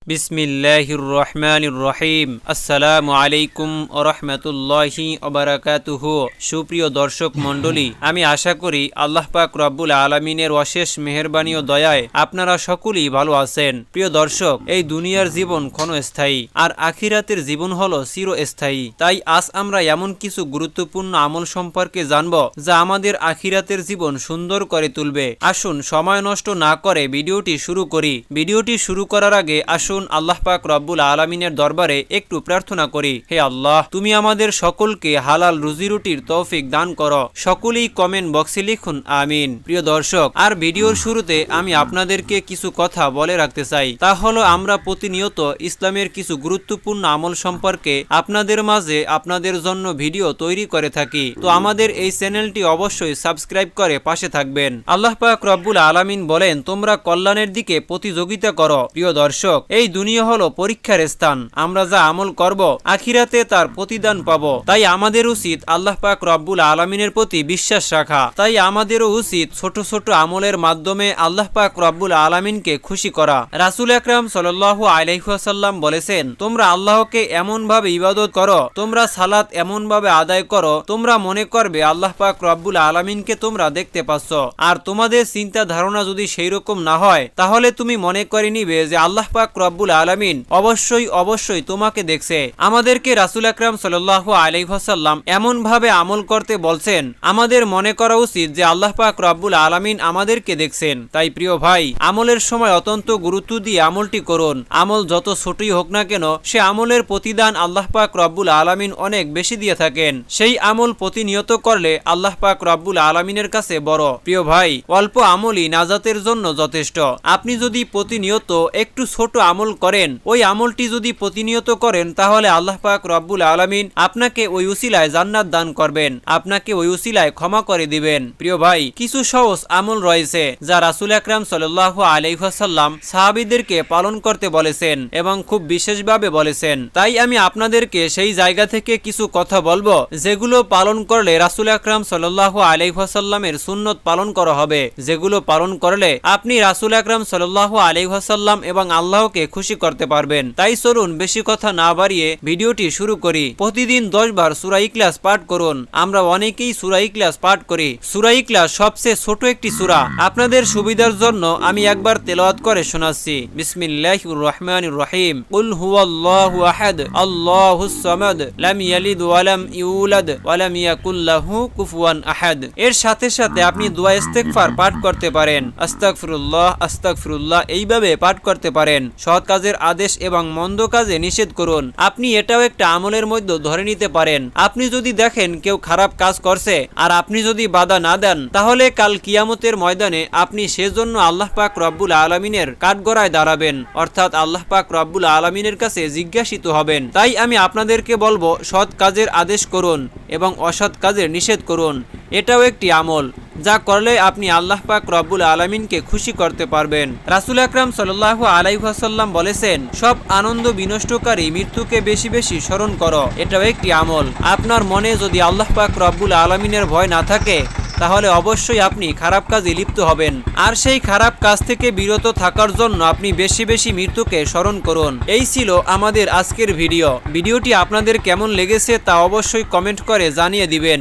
বিসমিল্লাহির রহমানির রহিম। আসসালামু আলাইকুম ওয়া রাহমাতুল্লাহি ওয়া বারাকাতুহু। সুপ্রিয় দর্শক মণ্ডলী, আমি আশা করি আল্লাহ পাক রব্বুল আলামিনের অশেষ মেহেরবানি ও দয়ায় আপনারা সকলেই ভালো আছেন। প্রিয় দর্শক, এই দুনিয়ার জীবন ক্ষণস্থায়ী আর আখিরাতের জীবন হলো চিরস্থায়ী। তাই আজ আমরা এমন কিছু গুরুত্বপূর্ণ আমল সম্পর্কে জানব যা আমাদের আখিরাতের জীবন সুন্দর করে তুলবে। আসুন সময় নষ্ট না করে ভিডিওটি শুরু করি। ভিডিওটি শুরু করার আগে আসুন আল্লাহ পাক রব্বুল আলামিনের দরবারে একটু প্রার্থনা করি। হে আল্লাহ, তুমি আমাদের সকলকে হালাল রুজি রুটির তৌফিক দান করো। সকলেই কমেন্ট বক্সে লিখুন আমিন। প্রিয় দর্শক, আর ভিডিওর শুরুতে আমি আপনাদেরকে কিছু কথা বলে রাখতে চাই। তা হলো আমরা প্রতিনিয়ত ইসলামের কিছু গুরুত্বপূর্ণ আমল সম্পর্কে আপনাদের মাঝে আপনাদের জন্য ভিডিও তৈরি করে থাকি। তো আমাদের এই চ্যানেলটি অবশ্যই সাবস্ক্রাইব করে পাশে থাকবেন। আল্লাহ পাক রব্বুল আলামিন বলেন, তোমরা কল্যাণের দিকে প্রতিযোগিতা করো। প্রিয় দর্শক, এই দুনিয়া হলো পরীক্ষার স্থান। আমরা যা আমল করব আখিরাতে তার প্রতিদান পাব। তাই আমাদের উচিত আল্লাহ পাক রব্বুল আলামিনের প্রতি বিশ্বাস রাখা। তাই আমাদেরও উচিত ছোট ছোট আমলের মাধ্যমে আল্লাহ পাক রব্বুল আলামিনকে খুশি করা। রাসূল আকরাম সাল্লাল্লাহু আলাইহি ওয়াসাল্লাম বলেছেন, তোমরা আল্লাহকে এমন ভাবে ইবাদত করো, তোমরা সালাত এমন ভাবে আদায় করো, তোমরা মনে করবে আল্লাহ পাক রব্বুল আলামিনকে তোমরা দেখতে পাচ্ছ। আর তোমাদের চিন্তা ধারণা যদি সেই রকম না হয়, তাহলে তুমি মনে করে নিবে যে আল্লাহ পাক রব্বুল আলামিন অবশ্যই তোমাকে দেখছে। আমাদেরকে রাসূল আকরাম সাল্লাল্লাহু আলাইহি ওয়াসাল্লাম এমন ভাবে আমল করতে বলছেন, আমাদের মনে করা উচিত যে আল্লাহ পাক রব্বুল আলামিন আমাদেরকে দেখছেন। তাই প্রিয় ভাই, আমলের সময় অত্যন্ত গুরুত্ব দিয়ে আমলটি করুন। আমল যত ছোটই হোক না কেন, সে আমলের প্রতিদান আল্লাহ পাক রব্বুল আলামিন অনেক বেশি দিয়ে থাকেন। সেই আমল প্রতিনিয়ত করলে আল্লাহ পাক রব্বুল আলামিনের কাছে বড়। প্রিয় ভাই, অল্প আমলই নাজাতের জন্য যথেষ্ট। আপনি যদি প্রতিনিয়ত একটু ছোট আমল করেন, ওই আমলটি যদি প্রতিনিয়ত করেন, তাহলে আল্লাহ পাক রব্বুল আলামিন আপনাকে ওই উসিলায় জান্নাত দান করবেন, আপনাকে ওই উসিলায় ক্ষমা করে দিবেন। প্রিয় ভাই, কিছু সহজ আমল রয়েছে যা রাসূল আকরাম সাল্লাল্লাহু আলাইহি ওয়াসাল্লাম সাহাবীদেরকে পালন করতে বলেছেন এবং খুব বিশেষভাবে বলেছেন। তাই আমি আপনাদেরকে সেই জায়গা থেকে কিছু কথা বলবো যেগুলো পালন করলে রাসূল আকরাম সাল্লাল্লাহু আলাইহি ওয়াসাল্লামের সুন্নত পালন করা হবে, যেগুলো পালন করলে আপনি রাসূল আকরাম সাল্লাল্লাহু আলাইহি ওয়াসাল্লাম এবং আল্লাহকে খুশি করতে পারবেন। তাই চলুন বেশি কথা না বাড়িয়ে ভিডিওটি শুরু করি। প্রতিদিন 10 বার সূরা ইখলাস পাঠ করুন। আমরা অনেকেই সূরা ইখলাস পাঠ করি। সূরা ইখলাস সবচেয়ে ছোট একটি সূরা। আপনাদের সুবিধার জন্য আমি একবার তেলাওয়াত করে শোনাচ্ছি। বিসমিল্লাহির রহমানির রহিম। কুল হুয়াল্লাহু আহাদ, আল্লাহুস সামাদ, লাম ইয়ালিদ ওয়া লাম ইউলাদ ওয়া লাম ইয়াকুল লাহু কুফুয়ান আহাদ। এর সাথে সাথে আপনি দোয়া ইস্তেগফার পাঠ করতে পারেন। আস্তাগফিরুল্লাহ আস্তাগফিরুল্লাহ এইভাবে পাঠ করতে পারেন। সৎ কাজের আদেশ এবং মন্দ কাজে নিষেধ করুন। আপনি এটাও একটা আমলের মধ্যে ধরে নিতে পারেন। আপনি যদি দেখেন কেউ খারাপ কাজ করছে আর আপনি যদি বাধা না দেন, তাহলে কাল কিয়ামতের ময়দানে আপনি সেজন্য আল্লাহ পাক রব্বুল আলামিনের কাঠগড়ায় দাঁড়াবেন, অর্থাৎ আল্লাহ পাক রব্বুল আলামিনের কাছে জিজ্ঞাসিত হবেন। তাই আমি আপনাদেরকে বলবো, সৎ কাজের আদেশ করুন এবং অসৎ কাজের নিষেধ করুন। এটাও একটি আমল যা করলে আপনি আল্লাহ পাক রব্বুল আলামিনকে খুশি করতে পারবেন। রাসূল আকরাম সাল্লাল্লাহু আলাইহি ওয়াসাল্লাম বলেছেন, সব আনন্দ বিনষ্টকারী মৃত্যুকে বেশি বেশি স্মরণ করো। এটাও একটি আমল। আপনার মনে যদি আল্লাহ পাক রব্বুল আলামিনের ভয় না থাকে, তাহলে অবশ্যই আপনি খারাপ কাজে লিপ্ত হবেন। আর সেই খারাপ কাজ থেকে বিরত থাকার জন্য আপনি বেশি বেশি মৃত্যুকে স্মরণ করুন। এই ছিল আমাদের আজকের ভিডিওটি আপনাদের কেমন লেগেছে তা অবশ্যই কমেন্ট করে জানিয়ে দিবেন।